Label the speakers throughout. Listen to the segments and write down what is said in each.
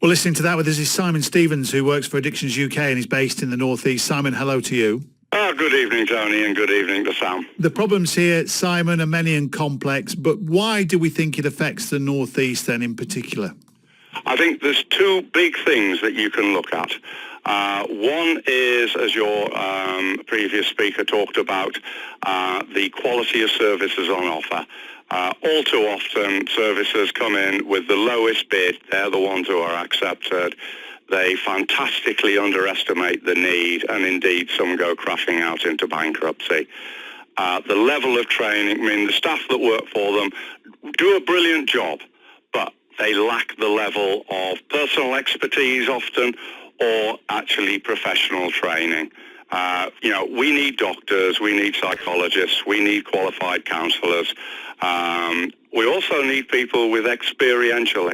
Speaker 1: Well, listening to that with us is Simon Stevens, who works for Addictions UK and is based in the North East. Simon, hello to you.
Speaker 2: Good evening, Tony, and good evening to Sam.
Speaker 1: The problems here, Simon, are many and complex, but why do we think it affects the North East then in particular?
Speaker 2: I think there's two big things that you can look at. One is, as your previous speaker talked about, the quality of services on offer. All too often, services come in with the lowest bid. They're the ones who are accepted. They fantastically underestimate the need, and indeed some go crashing out into bankruptcy. The level of training, I mean, the staff that work for them do a brilliant job, but they lack the level of personal expertise often, or actually professional training. We need doctors, we need psychologists, we need qualified counsellors. We also need people with experiential,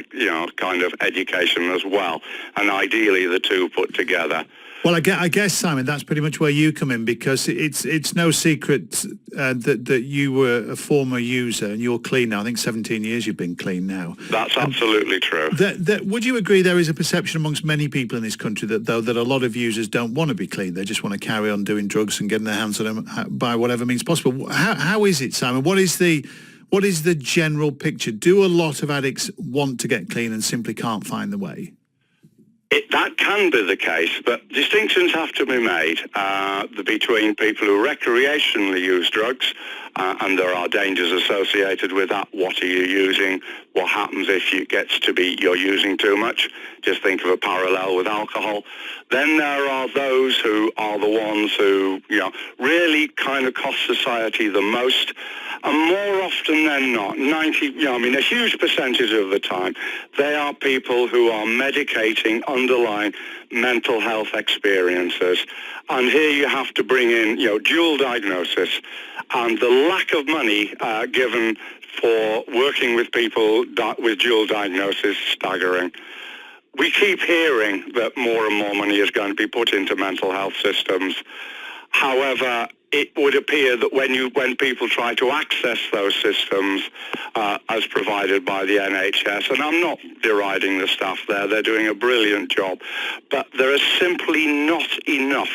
Speaker 2: kind of education as well, and ideally the two put together.
Speaker 1: Well, I guess, Simon, that's pretty much where you come in, because it's no secret that you were a former user and you're clean now. I think 17 years you've been clean now.
Speaker 2: That's absolutely true.
Speaker 1: Would you agree there is a perception amongst many people in this country that a lot of users don't want to be clean? They just want to carry on doing drugs and getting their hands on them by whatever means possible. How is it, Simon? What is the general picture? Do a lot of addicts want to get clean and simply can't find the way?
Speaker 2: That can be the case, but distinctions have to be made between people who recreationally use drugs, and there are dangers associated with that. What are you using? What happens if it gets to be you're using too much? Just think of a parallel with alcohol. Then there are those who are the ones who, really kind of cost society the most. And more often than not, a huge percentage of the time, they are people who are medicating underlying mental health experiences. And here you have to bring in, dual diagnosis, and the lack of money given for working with people with dual diagnosis is staggering. We keep hearing that more and more money is going to be put into mental health systems. However, it would appear that when people try to access those systems as provided by the NHS, and I'm not deriding the staff there, they're doing a brilliant job, but there is simply not enough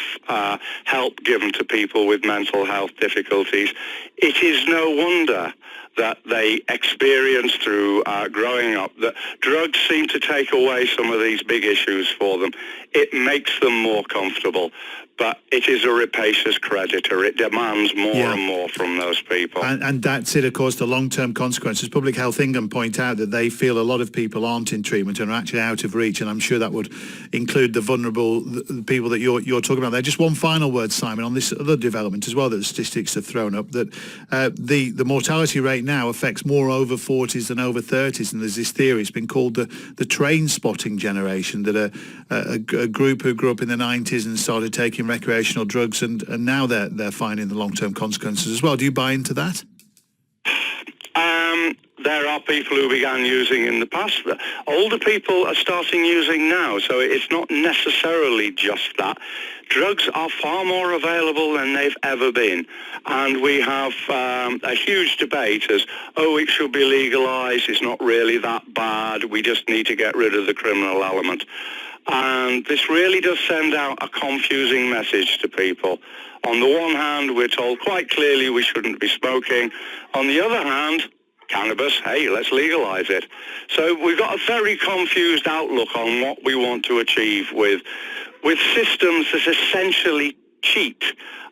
Speaker 2: help given to people with mental health difficulties. It is no wonder that they experience through growing up that drugs seem to take away some of these big issues for them. It makes them more comfortable, but it is a rapacious creditor. It demands more and more from those people.
Speaker 1: And that's it, of course, the long-term consequences. Public Health England point out that they feel a lot of people aren't in treatment and are actually out of reach, and I'm sure that would include the vulnerable the people that you're talking about there. Just one final word, Simon, on this other development as well that the statistics have thrown up, that the mortality rate now affects more over 40s than over 30s, and there's this theory, it's been called the train spotting generation, that a group who grew up in the 90s and started taking recreational drugs, and now they're finding the long-term consequences as well. Do you buy into that?
Speaker 2: There are people who began using in the past. Older people are starting using now, so it's not necessarily just that. Drugs are far more available than they've ever been, and we have a huge debate as, it should be legalised, it's not really that bad, we just need to get rid of the criminal element. And this really does send out a confusing message to people. On the one hand, we're told quite clearly we shouldn't be smoking. On the other hand, cannabis, hey, let's legalise it. So we've got a very confused outlook on what we want to achieve with systems that essentially cheat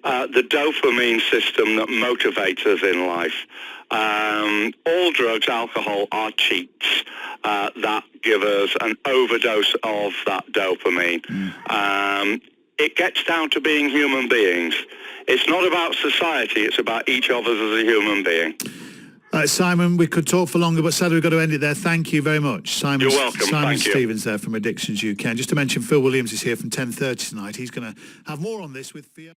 Speaker 2: the dopamine system that motivates us in life. All drugs, alcohol, are cheats that give us an overdose of that dopamine. It gets down to being human beings. It's not about society, it's about each of us as a human being.
Speaker 1: Simon, we could talk for longer, but sadly we've got to end it there. Thank you very much. Simon,
Speaker 2: you're welcome.
Speaker 1: Simon
Speaker 2: Thank you.
Speaker 1: Stevens there from Addictions UK. And just to mention, Phil Williams is here from 10:30 tonight. He's going to have more on this with Fiona.